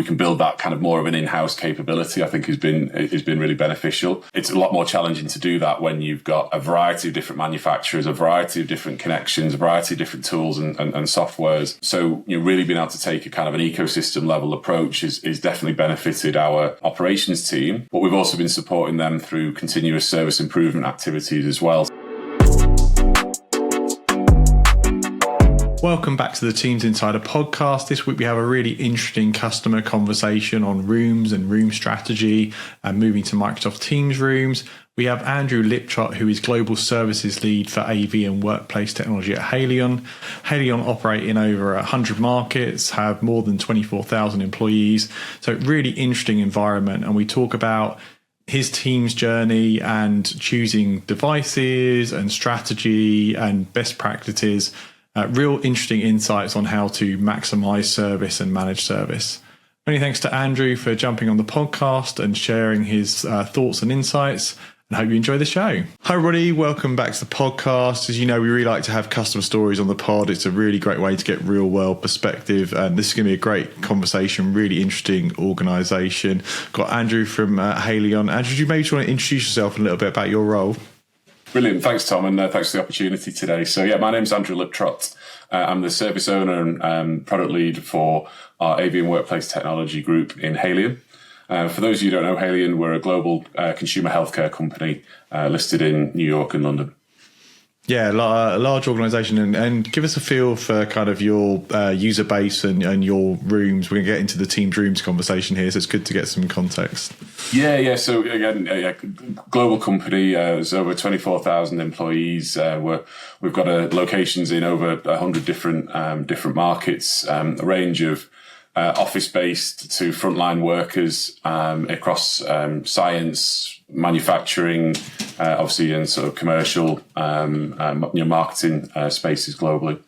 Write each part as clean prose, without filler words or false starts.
we can build that kind of more of an in-house capability, I think has been really beneficial. It's a lot more challenging to do that when you've got a variety of different manufacturers, a variety of different connections, a variety of different tools and softwares. So, really being able to take a kind of an ecosystem level approach is definitely benefited our operations team, but we've also been supporting them through continuous service improvement activities as well. Welcome back to the Teams Insider podcast. This week we have a really interesting customer conversation on rooms and room strategy and moving to Microsoft Teams rooms. We have Andrew Liptrot, who is Global Services Lead for AV and Workplace Technology at Haleon. Haleon operate in over 100 markets, have more than 24,000 employees. So really interesting environment. And we talk about his team's journey and choosing devices and strategy and best practices. Real interesting insights on how to maximize service and manage service. Many thanks to Andrew for jumping on the podcast and sharing his thoughts and insights. And I hope you enjoy the show. Hi, everybody. Welcome back to the podcast. As you know, we really like to have customer stories on the pod. It's a really great way to get real world perspective. And this is going to be a great conversation, really interesting organization. Got Andrew from Haleon. Andrew, do you maybe want to introduce yourself a little bit about your role? Brilliant. Thanks, Tom, and thanks for the opportunity today. So, my name's Andrew Liptrot. I'm the service owner and product lead for our AV and Workplace Technology group in Haleon. For those of you who don't know Haleon, we're a global consumer healthcare company listed in New York and London. Yeah, a large organisation, and give us a feel for kind of your user base and your rooms. We're going to get into the Teams rooms conversation here, so it's good to get some context. Yeah. So again, global company, there's over 24,000 employees. We've got locations in over 100 different markets, a range of office-based to frontline workers across science, manufacturing, obviously, and sort of commercial, marketing spaces globally.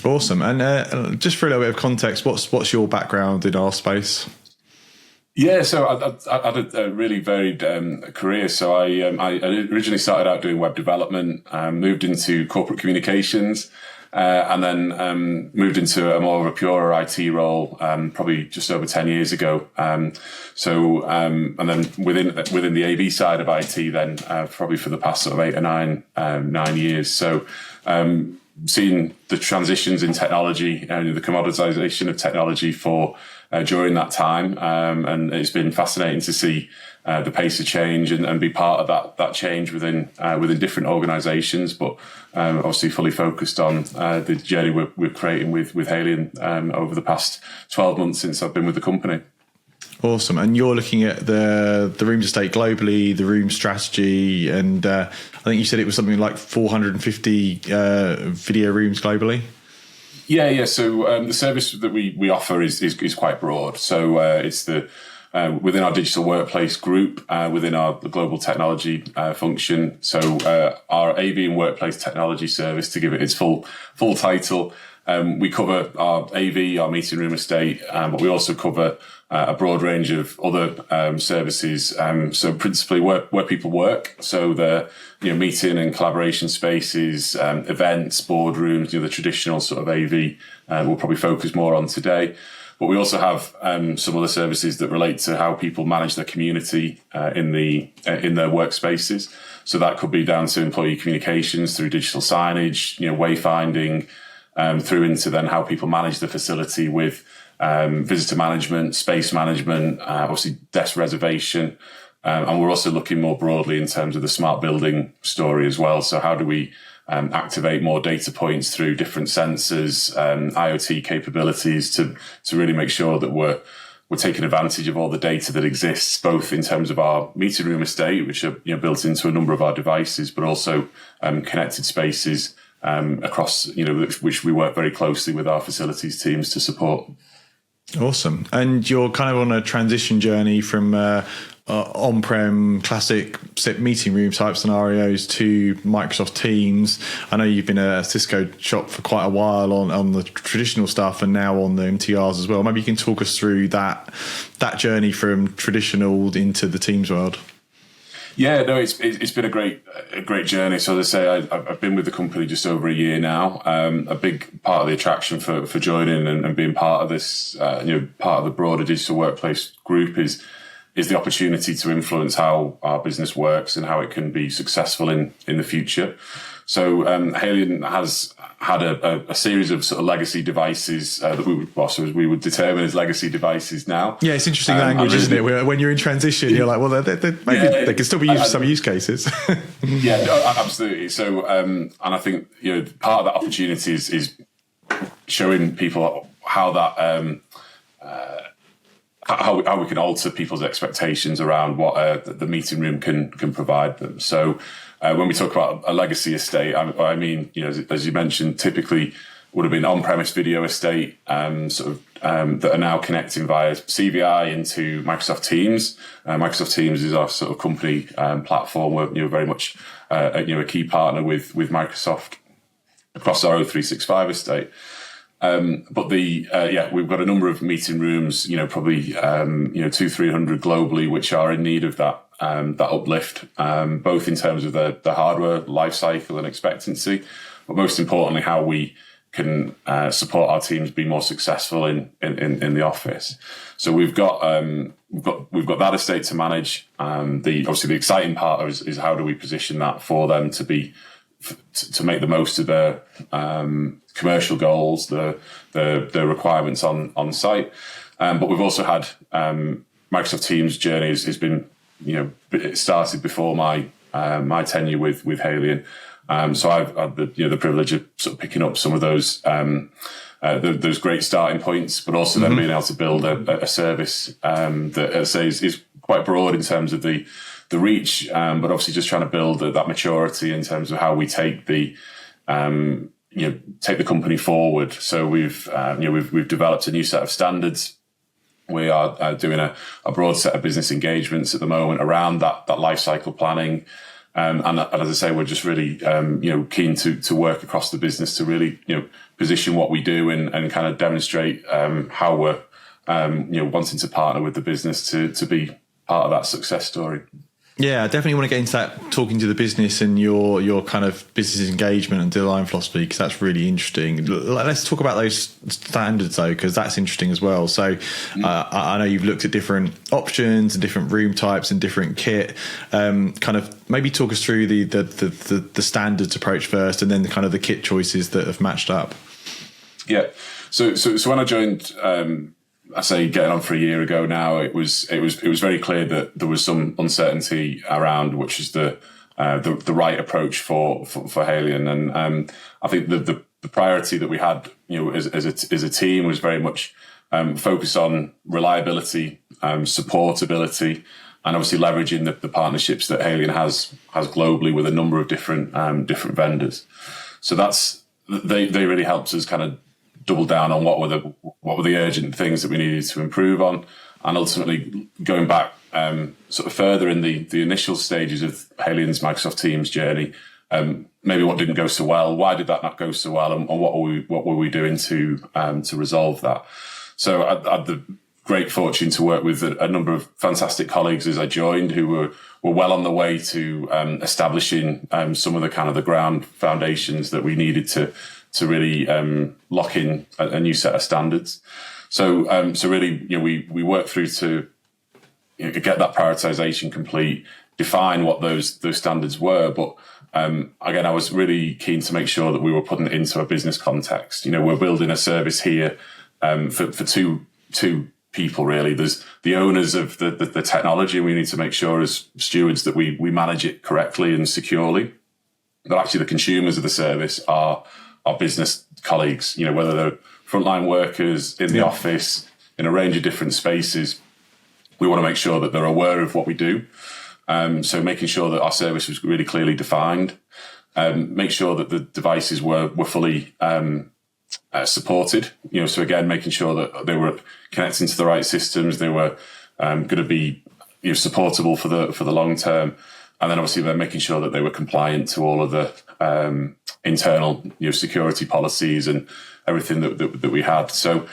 Awesome. And just for a little bit of context, what's your background in our space? Yeah, so I had a really varied career. So I originally started out doing web development, moved into corporate communications, and then moved into a more of a pure IT role, probably just over 10 years ago. And then within the AV side of IT, then probably for the past sort of 8 or 9 years. So seeing the transitions in technology and the commoditization of technology for during that time, and it's been fascinating to see the pace of change and be part of that change within different organisations, but obviously fully focused on the journey we're creating with Haleon over the past 12 months since I've been with the company. Awesome. And you're looking at the rooms estate globally, the room strategy, and I think you said it was something like 450 video rooms globally. Yeah. So the service that we offer is quite broad. So it's within our digital workplace group, within our global technology function. So our AV and workplace technology service, to give it its full title, we cover our AV, our meeting room estate, but we also cover a broad range of other services. So principally where people work. So the meeting and collaboration spaces, events, boardrooms, the traditional sort of AV we'll probably focus more on today. But we also have some other services that relate to how people manage their community in their workspaces. So that could be down to employee communications through digital signage, wayfinding, through into then how people manage the facility with visitor management, space management, obviously desk reservation. And we're also looking more broadly in terms of the smart building story as well. So how do we activate more data points through different sensors, IoT capabilities to really make sure that we're taking advantage of all the data that exists, both in terms of our meeting room estate, which are built into a number of our devices, but also connected spaces across, which we work very closely with our facilities teams to support. Awesome. And you're kind of on a transition journey from on-prem classic meeting room type scenarios to Microsoft Teams. I know you've been a Cisco shop for quite a while on the traditional stuff and now on the MTRs as well. Maybe you can talk us through that journey from traditional into the Teams world. Yeah, no, it's been a great journey. So as I say, I've been with the company just over a year now. A big part of the attraction for joining and being part of this, part of the broader digital workplace group is the opportunity to influence how our business works and how it can be successful in the future. So Haleon has had a series of sort of legacy devices that we would determine as legacy devices now. Yeah, it's interesting language, isn't it? When you're in transition, you're like, well, maybe they can still be used for some use cases. Yeah, no, absolutely. So, and I think part of that opportunity is showing people how that how we can alter people's expectations around what the meeting room can provide them. So. When we talk about a legacy estate, I mean, as you mentioned, typically would have been on-premise video estate, that are now connecting via CVI into Microsoft Teams. Microsoft Teams is our sort of company platform. We're very much a key partner with Microsoft across our O365 estate. But we've got a number of meeting rooms, probably 200-300 globally, which are in need of that uplift, both in terms of the hardware lifecycle and expectancy, but most importantly, how we can support our teams be more successful in the office. So we've got that estate to manage. Obviously the exciting part is how do we position that for them to be to make the most of their commercial goals, the requirements on site. But we've also had Microsoft Teams journey has been, it started before my tenure with Haleon. So I've had the privilege of sort of picking up some of those great starting points, but also then being able to build a service that, as I say, is quite broad in terms of the reach, but obviously just trying to build that maturity in terms of how we take the company forward. So we've developed a new set of standards. We are doing a broad set of business engagements at the moment around that lifecycle planning. And as I say, we're just really, keen to work across the business to really, position what we do and kind of demonstrate how we're, wanting to partner with the business to be part of that success story. Yeah, I definitely want to get into that, talking to the business and your kind of business engagement and design philosophy, because that's really interesting. Let's talk about those standards though, because that's interesting as well. So I know you've looked at different options and different room types and different kit. Kind of maybe talk us through the standards approach first, and then the kind of the kit choices that have matched up. Yeah. So when I joined, I say getting on for a year ago now, it was very clear that there was some uncertainty around which is the right approach for Haleon, and I think the priority that we had, as a team, was very much focused on reliability, supportability, and obviously leveraging the partnerships that Haleon has globally with a number of different vendors. So they really helped us kind of double down on what were the urgent things that we needed to improve on, and ultimately going back sort of further in the initial stages of Haleon's Microsoft Teams journey, maybe what didn't go so well, why did that not go so well, and what were we doing to resolve that. So I had the great fortune to work with a number of fantastic colleagues as I joined, who were well on the way to establishing some of the kind of the ground foundations that we needed to really lock in a new set of standards. So really, we worked through to get that prioritization complete, define what those standards were. But again, I was really keen to make sure that we were putting it into a business context. We're building a service here for two people, really. There's the owners of the technology. We need to make sure as stewards that we manage it correctly and securely. But actually the consumers of the service are our business colleagues, whether they're frontline workers in the office, in a range of different spaces. We want to make sure that they're aware of what we do. So making sure that our service was really clearly defined, make sure that the devices were fully supported. So again, making sure that they were connecting to the right systems, they were going to be supportable for the long term. And then obviously they're making sure that they were compliant to all of the internal security policies and everything that we had. So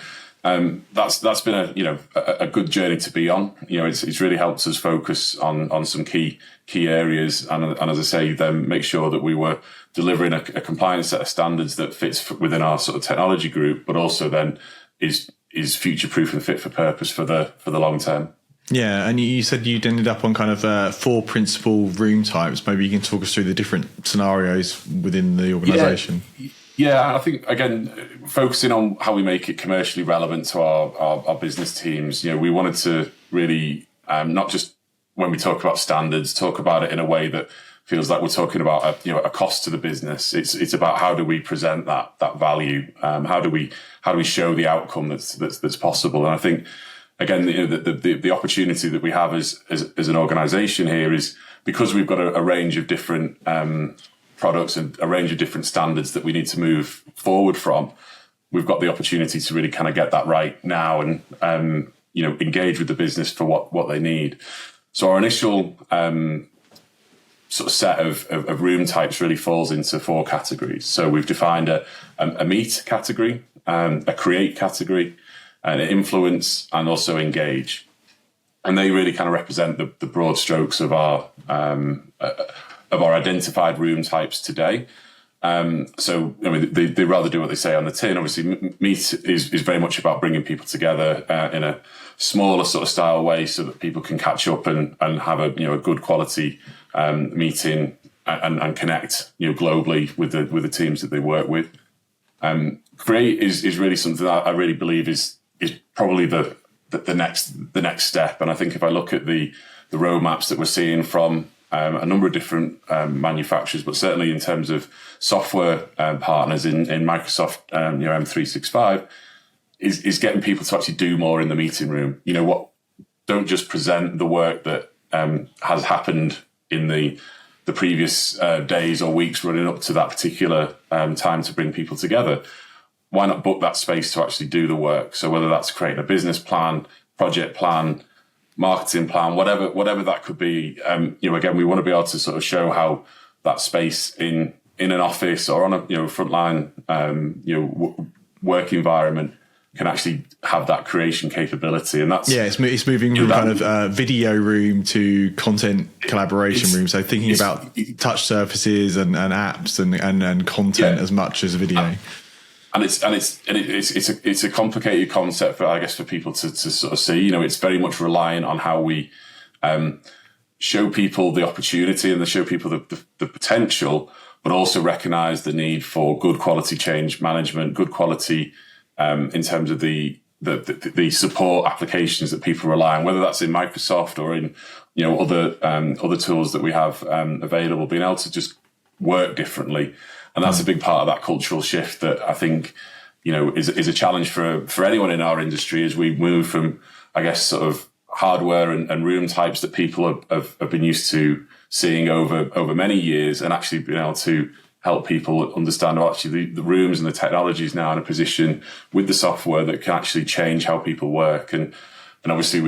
That's been a good journey to be on. It's really helped us focus on some key areas, and as I say, then make sure that we were delivering a compliant set of standards that fits within our sort of technology group, but also then is future proof and fit for purpose for the long term. Yeah, and you said you'd ended up on kind of 4 principal room types. Maybe you can talk us through the different scenarios within the organisation. Yeah, I think, again, focusing on how we make it commercially relevant to our business teams, we wanted to really, not just when we talk about standards, talk about it in a way that feels like we're talking about a cost to the business. It's about how do we present that value? How do we show the outcome that's possible? And I think, again, the opportunity that we have as an organisation here is because we've got a range of different products and a range of different standards that we need to move forward from. We've got the opportunity to really kind of get that right now and engage with the business for what they need. So our initial sort of set of room types really falls into 4 categories. So we've defined a meet category, a create category, an influence, and also engage. And they really kind of represent the broad strokes of our identified room types today. So they rather do what they say on the tin. Obviously, meet is very much about bringing people together in a smaller sort of style way, so that people can catch up and have a good quality meeting and connect globally with the teams that they work with. Create is really something that I really believe is probably the next step. And I think if I look at the roadmaps that we're seeing from a number of different manufacturers, but certainly in terms of software partners in Microsoft, M365, is getting people to actually do more in the meeting room. Don't just present the work that has happened in the previous days or weeks running up to that particular time to bring people together. Why not book that space to actually do the work? So whether that's creating a business plan, project plan, marketing plan, whatever that could be, again, we want to be able to sort of show how that space in an office or on a frontline work environment can actually have that creation capability. And that's it's moving from kind of video room to content collaboration room. So thinking about touch surfaces and apps and content as much as a video. And it's a complicated concept for people to sort of see. It's very much reliant on how we show people the opportunity and show people the potential, but also recognise the need for good quality change management, good quality in terms of the support applications that people rely on, whether that's in Microsoft or in other tools that we have available, being able to just work differently. And that's a big part of that cultural shift that I think, is a challenge for anyone in our industry as we move from, I guess, sort of hardware and room types that people have been used to seeing over many years, and actually being able to help people understand actually the rooms and the technology is now in a position with the software that can actually change how people work. And obviously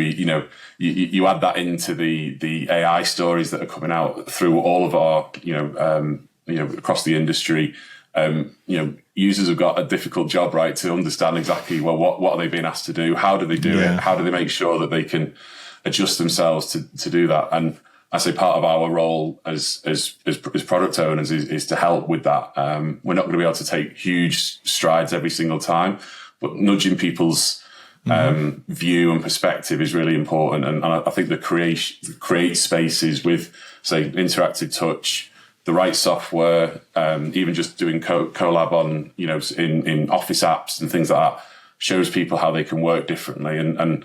you add that into the AI stories that are coming out through all of our, across the industry. Users have got a difficult job, right, to understand exactly, well, what are they being asked to do? How do they do it? How do they make sure that they can adjust themselves to do that? And I say part of our role as product owners is to help with that. We're not going to be able to take huge strides every single time, but nudging people's view and perspective is really important. And I think the create spaces with, say, interactive touch, the right software, even just doing collab on, in Office apps and things like that, shows people how they can work differently. And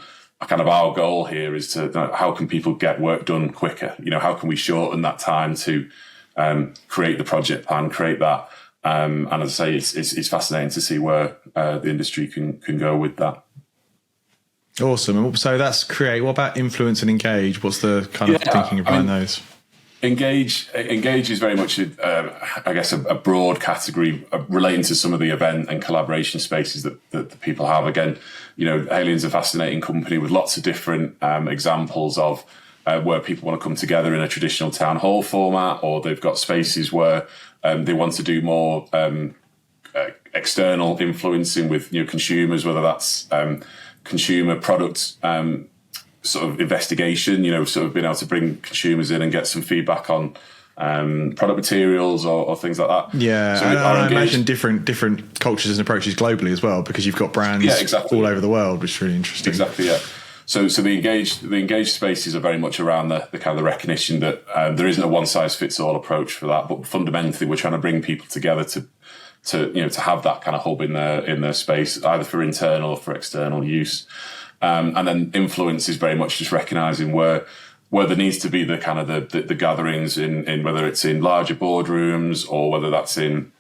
kind of our goal here is to how can people get work done quicker? How can we shorten that time to create the project plan, create that? And as I say, it's fascinating to see where the industry can go with that. Awesome. So that's create. What about influence and engage? What's the kind of thinking behind those? Engage is very much, a broad category relating to some of the event and collaboration spaces that people have. Again, Haleon's a fascinating company with lots of different examples of where people want to come together in a traditional town hall format, or they've got spaces where they want to do more external influencing with consumers, whether that's consumer product sort of investigation, sort of being able to bring consumers in and get some feedback on product materials or things like that. Yeah, so and I imagine different cultures and approaches globally as well, because you've got brands all over the world, which is really interesting. Exactly, yeah. So the engaged spaces are very much around the kind of the recognition that there isn't a one size fits all approach for that, but fundamentally we're trying to bring people together to have that kind of hub in their space, either for internal or for external use. And then influence is very much just recognizing where there needs to be the kind of the gatherings in whether it's in larger boardrooms or whether that's in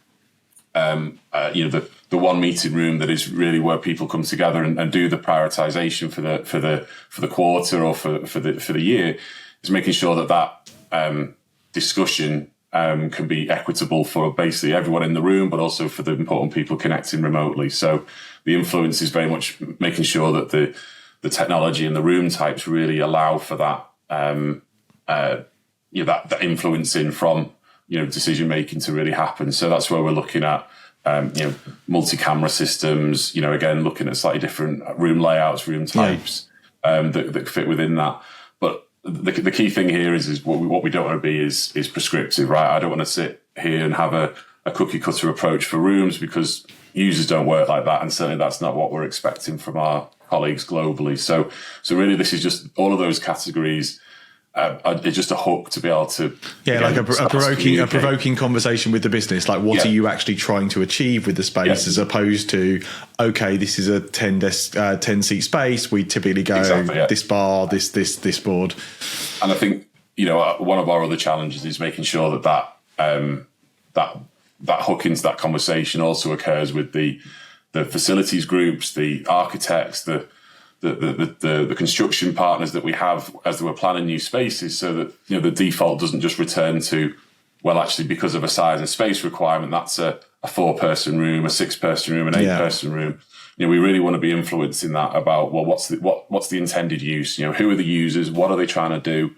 the one meeting room that is really where people come together and do the prioritization for the quarter or for the year, is making sure that discussion can be equitable for basically everyone in the room, but also for the important people connecting remotely. So the influence is very much making sure that the technology and the room types really allow for that that influencing from decision making to really happen. So that's where we're looking at multi-camera systems, again looking at slightly different room layouts, room types that fit within that. But the key thing here is what we don't want to be is prescriptive, right? I don't want to sit here and have a cookie cutter approach for rooms, because users don't work like that, and certainly that's not what we're expecting from our colleagues globally. So really, this is just all of those categories. It's just a hook to be able to like a provoking conversation with the business, like what are you actually trying to achieve with the space, as opposed to this is a 10 seat space, we typically go this bar, this board. And I think one of our other challenges is making sure that hook into that conversation also occurs with the facilities groups, the architects, the construction partners that we have as we're planning new spaces, so that the default doesn't just return to, well, actually because of a size and space requirement, that's a 4-person room, a 6-person room, an 8-person room. We really want to be influencing that about, well, what's the intended use? Who are the users? What are they trying to do?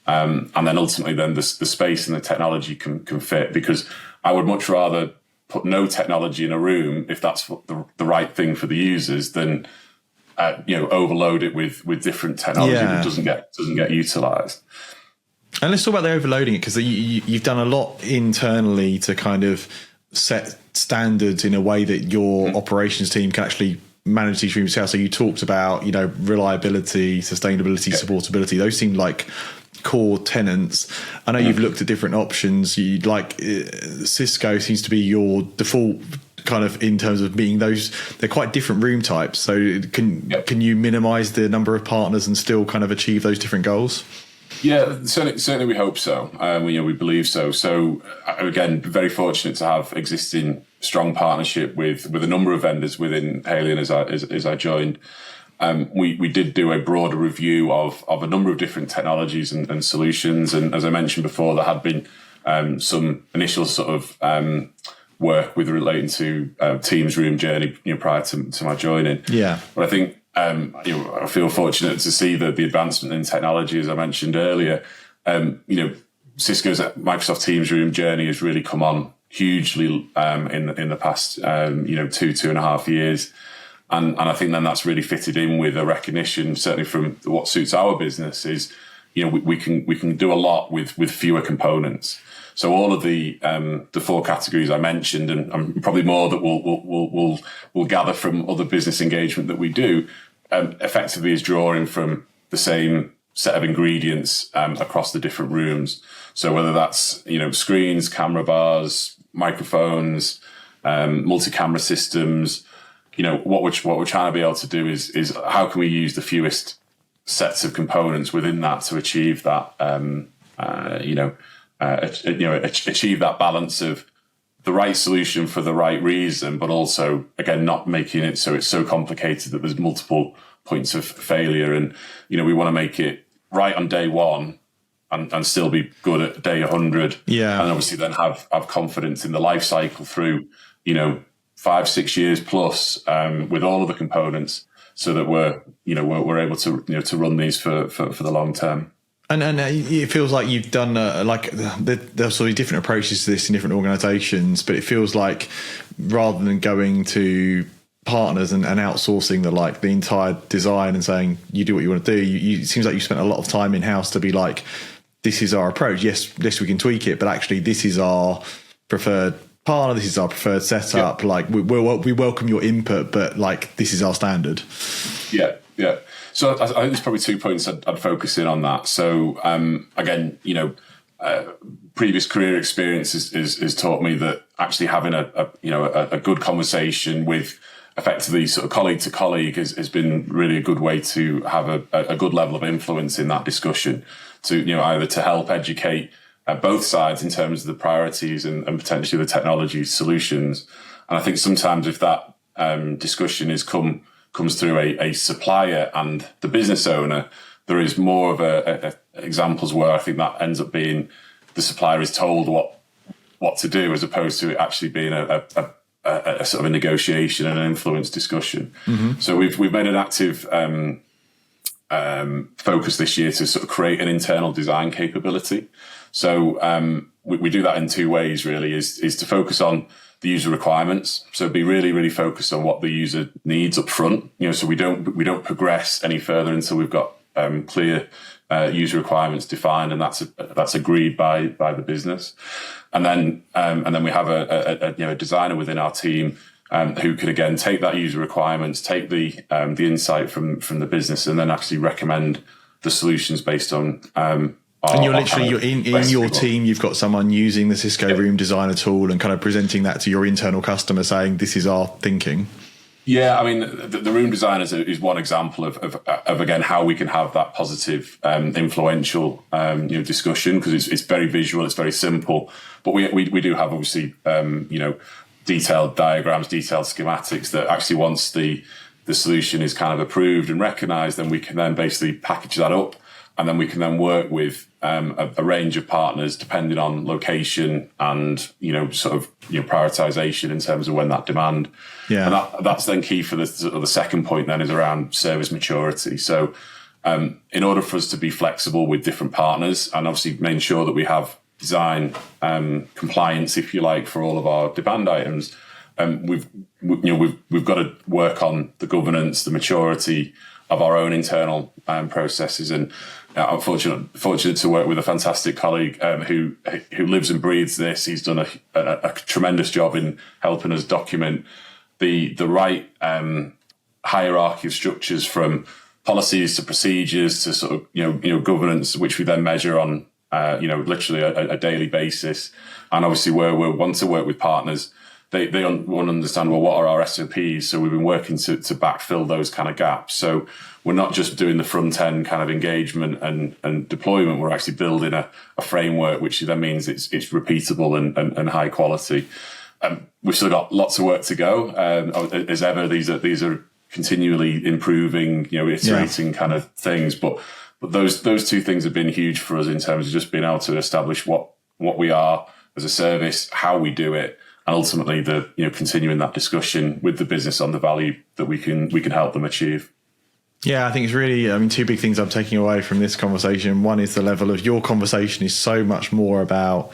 And then ultimately, then the space and the technology can fit. Because I would much rather put no technology in a room if that's the right thing for the users than overload it with different technology that doesn't get utilized. And let's talk about the overloading it, because you've done a lot internally to kind of set standards in a way that your operations team can actually manage these rooms. So you talked about reliability, sustainability, supportability. Those seem like core tenants. I know you've looked at different options. Cisco seems to be your default kind of in terms of being those. They're quite different room types. So can you minimize the number of partners and still kind of achieve those different goals? Yeah, certainly we hope so. We believe so. So again, very fortunate to have existing strong partnership with a number of vendors within Haleon as I joined. We did do a broader review of a number of different technologies and solutions. And as I mentioned before, there had been some initial sort of work with relating to Teams room journey prior to my joining. Yeah. But I think I feel fortunate to see the advancement in technology, as I mentioned earlier. Cisco's Microsoft Teams room journey has really come on hugely in the past 2.5 years. And I think then that's really fitted in with a recognition, certainly from what suits our business, is we can do a lot with fewer components. So all of the 4 categories I mentioned, and probably more that we'll gather from other business engagement that we do, effectively is drawing from the same set of ingredients across the different rooms. So whether that's screens, camera bars, microphones, multi-camera systems. What we're trying to be able to do is how can we use the fewest sets of components within that to achieve that achieve that balance of the right solution for the right reason, but also again not making it so it's so complicated that there's multiple points of failure. And we want to make it right on day 1 and still be good at day 100. Yeah, and obviously then have confidence in the life cycle through 5-6 years plus with all of the components, so that we're able to to run these for the long term. And it feels like you've done there's sort of different approaches to this in different organisations, but it feels like rather than going to partners and outsourcing the entire design and saying you do what you want to do, it seems like you spent a lot of time in house to be like, this is our approach. Yes, we can tweak it, but actually this is our preferred partner. This is our preferred setup. Yeah. Like we welcome your input, but like this is our standard. Yeah. So I think there's probably 2 points I'd focus in on that. So again, previous career experience has taught me that actually having a good conversation with effectively sort of colleague to colleague has been really a good way to have a good level of influence in that discussion to, either to help educate both sides in terms of the priorities and potentially the technology solutions. And I think sometimes if that discussion comes through a supplier and the business owner, there is more of examples where I think that ends up being the supplier is told what to do as opposed to it actually being a sort of a negotiation and an influence discussion. Mm-hmm. So we've made an active focus this year to sort of create an internal design capability. So we do that in 2 ways really, is to focus on the user requirements. So be really, really focused on what the user needs up front. So we don't progress any further until we've got clear user requirements defined, and that's agreed by the business. And then we have a designer within our team who can again take that user requirements, take the insight from the business, and then actually recommend the solutions based on. And you're in your team, you've got someone using the Cisco Room Designer tool and kind of presenting that to your internal customer, saying this is our thinking. Yeah, I mean, the room designers is one example of again how we can have that positive, influential, discussion, because it's very visual, it's very simple, but we do have obviously detailed diagrams, detailed schematics that actually once the solution is kind of approved and recognised, then we can then basically package that up, and then we can then work with a range of partners depending on location and prioritization in terms of when that demand. Yeah, and that's then key for the second point. Then is around service maturity. So in order for us to be flexible with different partners and obviously make sure that we have design compliance, if you like, for all of our demand items, we've got to work on the governance, the maturity of our own internal processes. And I'm fortunate to work with a fantastic colleague who lives and breathes this. He's done a tremendous job in helping us document the right hierarchy of structures, from policies to procedures to sort of governance, which we then measure on literally a daily basis. And obviously where we want to work with partners, they want to understand, well, what are our SOPs? So we've been working to backfill those kind of gaps. So we're not just doing the front end kind of engagement and deployment. We're actually building a framework, which then means it's repeatable and high quality. We've still got lots of work to go. As ever, these are continually improving, iterating kind of things. But those 2 things have been huge for us in terms of just being able to establish what we are as a service, how we do it, and ultimately continuing that discussion with the business on the value that we can help them achieve. Yeah, I think it's really, 2 big things I'm taking away from this conversation. One is the level of your conversation is so much more about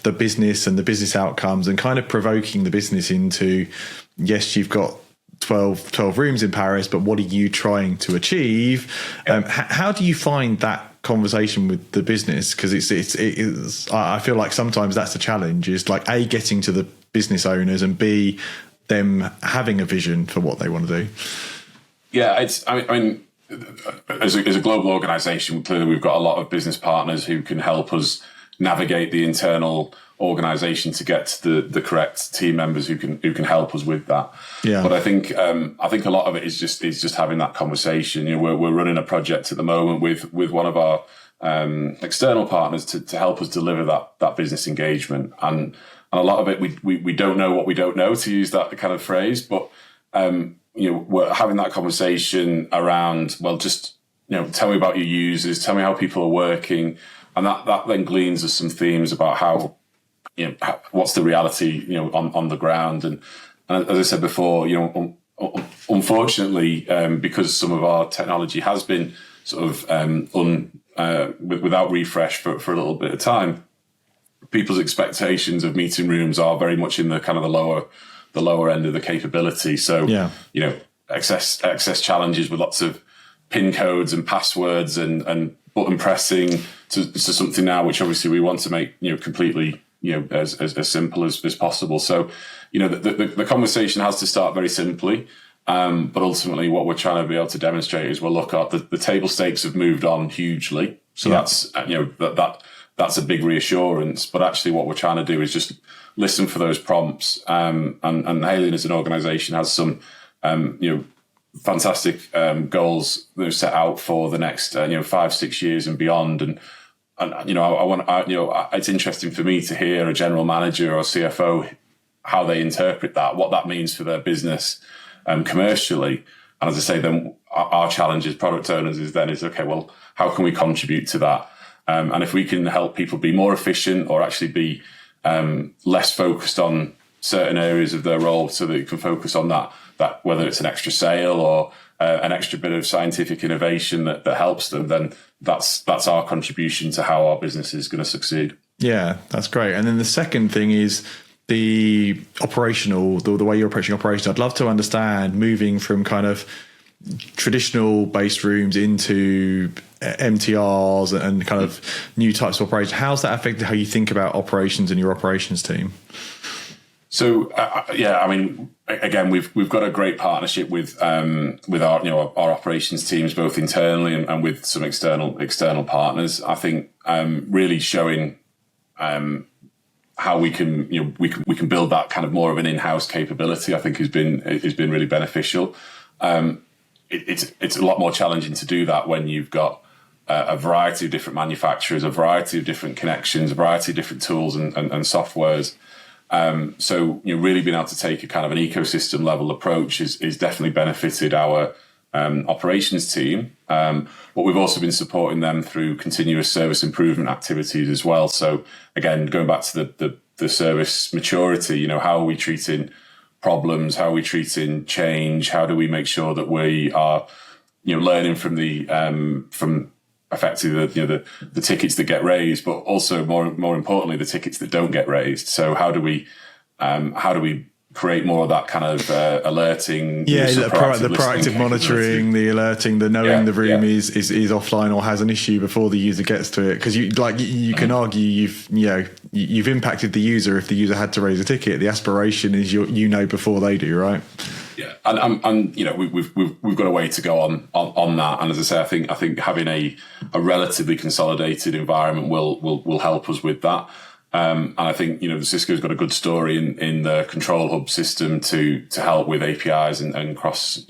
the business and the business outcomes and kind of provoking the business into, yes, you've got 12 rooms in Paris, but what are you trying to achieve? How do you find that conversation with the business? Because it's I feel like sometimes that's a challenge, is like A, getting to the business owners, and B, them having a vision for what they want to do. Yeah, as a global organisation, clearly we've got a lot of business partners who can help us navigate the internal organisation to get to the correct team members who can help us with that. Yeah. But I think a lot of it is just having that conversation. We're running a project at the moment with one of our external partners to help us deliver that business engagement, and a lot of it we don't know what we don't know, to use that kind of phrase, but we're having that conversation around, well, just tell me about your users, tell me how people are working, and that then gleans us some themes about how what's the reality on the ground. And as I said before, unfortunately, because some of our technology has been sort of without refresh for a little bit of time, people's expectations of meeting rooms are very much in the kind of the lower end of the capability. So, excess challenges with lots of PIN codes and passwords and button pressing to something now, which obviously we want to make, completely, as simple as possible. So, the conversation has to start very simply. But ultimately what we're trying to be able to demonstrate is, well, look, the table stakes have moved on hugely. So that's, that's a big reassurance. But actually what we're trying to do is just listen for those prompts. And Haleon as an organization has some, fantastic goals that are set out for the next 5-6 years and beyond. And it's interesting for me to hear a general manager or CFO how they interpret that, what that means for their business commercially. And as I say, then our challenge as product owners is okay, well, how can we contribute to that? And if we can help people be more efficient or actually be less focused on certain areas of their role so that you can focus on that whether it's an extra sale or an extra bit of scientific innovation that helps them, then that's our contribution to how our business is going to succeed. Yeah, that's great. And then the second thing is the operational, the way you're approaching operations. I'd love to understand moving from kind of traditional based rooms into MTRs and kind of new types of operations. How's that affected how you think about operations and your operations team? So again, we've got a great partnership with our operations teams, both internally and with some external partners. I think really showing how we can build that kind of more of an in-house capability, I think has been really beneficial. It's a lot more challenging to do that when you've got a variety of different manufacturers, a variety of different connections, a variety of different tools and softwares. So really being able to take a kind of an ecosystem level approach is definitely benefited our operations team. But we've also been supporting them through continuous service improvement activities as well. So again, going back to the service maturity, how are we treating problems? How are we treating change? How do we make sure that we are, learning from from effectively the tickets that get raised, but also more importantly, the tickets that don't get raised. So how do we create more of that kind of alerting? The proactive monitoring, the alerting, the knowing the room is offline or has an issue before the user gets to it. Because you can argue you've impacted the user if the user had to raise a ticket. The aspiration is before they do, right? Yeah, and we've got a way to go on that. And as I say, I think having a relatively consolidated environment will help us with that. And I think Cisco's got a good story in the control hub system to help with APIs and cross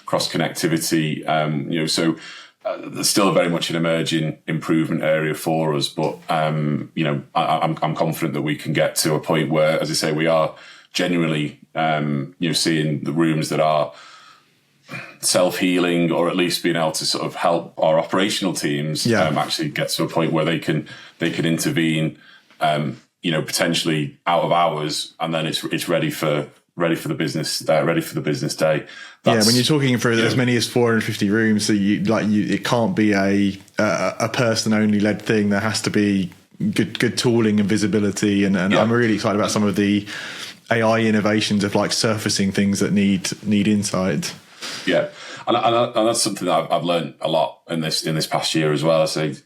connectivity. So there's still very much an emerging improvement area for us. But I'm confident that we can get to a point where, as I say, we are genuinely seeing the rooms that are self-healing, or at least being able to sort of help our operational teams actually get to a point where they can intervene. Potentially out of hours, and then it's ready for the business day. When you're talking for as many as 450 rooms, so it can't be a person only led thing. There has to be good tooling and visibility, and I'm really excited about some of the AI innovations of surfacing things that need insight. Yeah, and that's something that I've learned a lot in this past year as well. I say,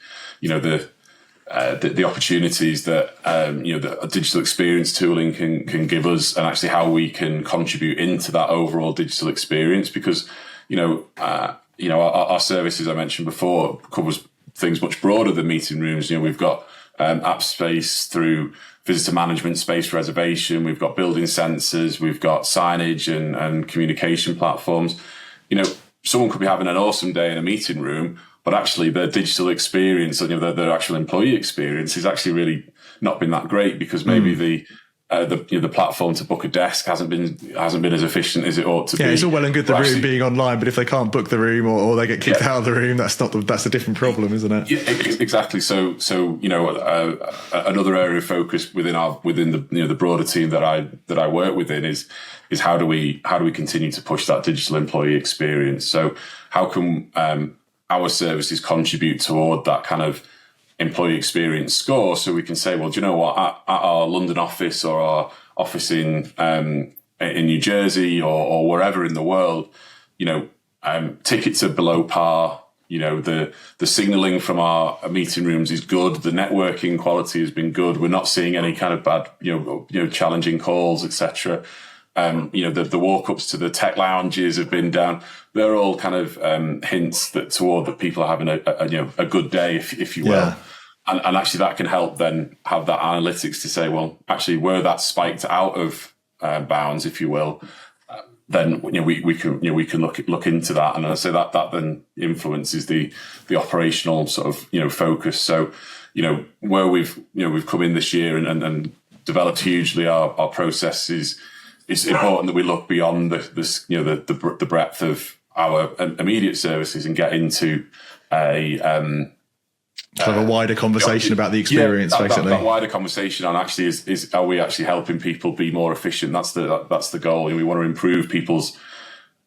the opportunities that the digital experience tooling can give us, and actually how we can contribute into that overall digital experience. Because our service, as I mentioned before, covers things much broader than meeting rooms. We've got app space through visitor management, space reservation. We've got building sensors. We've got signage and communication platforms. Someone could be having an awesome day in a meeting room, but actually their digital experience, their actual employee experience, is actually really not been that great, because maybe the platform to book a desk hasn't been as efficient as it ought to be. Yeah, it's all well and good the room being online, but if they can't book the room or they get kicked out of the room, that's a different problem, isn't it? Yeah, exactly. So another area of focus within the broader team that I work within is how do we continue to push that digital employee experience? So how can our services contribute toward that kind of employee experience score. So we can say, well, do you know what, at our London office or our office in New Jersey or wherever in the world, tickets are below par. The signalling from our meeting rooms is good. The networking quality has been good. We're not seeing any kind of bad, challenging calls, etc. The walk-ups to the tech lounges have been down. They're all kind of hints toward that people are having a good day, if you will. Yeah. And actually that can help then have that analytics to say, well, actually where that spiked out of bounds, if you will, then we can look into that. And I say that then influences the operational sort of focus. So where we've come in this year and developed hugely our processes. It's important that we look beyond the breadth of our immediate services and get into a wider conversation about the experience, basically. That wider conversation on actually is are we actually helping people be more efficient? That's the goal. We want to improve people's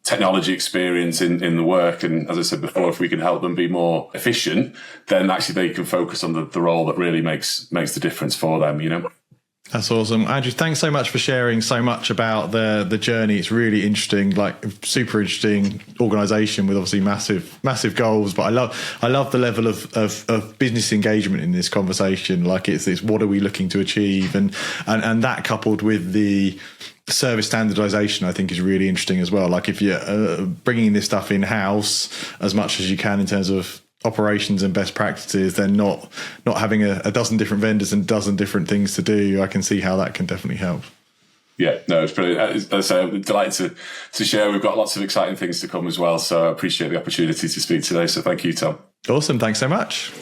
technology experience in the work. And as I said before, if we can help them be more efficient, then actually they can focus on the role that really makes the difference for them. That's awesome. Andrew, thanks so much for sharing so much about the journey. It's really interesting, super interesting organisation with obviously massive goals. But I love the level of business engagement in this conversation. It's what are we looking to achieve? And that coupled with the service standardization, I think is really interesting as well. If you're bringing this stuff in-house as much as you can in terms of operations and best practices, then not having a dozen different vendors and a dozen different things to do, I can see how that can definitely help. Yeah, no, it's brilliant. As I say, I'm delighted to share. We've got lots of exciting things to come as well. So I appreciate the opportunity to speak today. So thank you, Tom. Awesome. Thanks so much.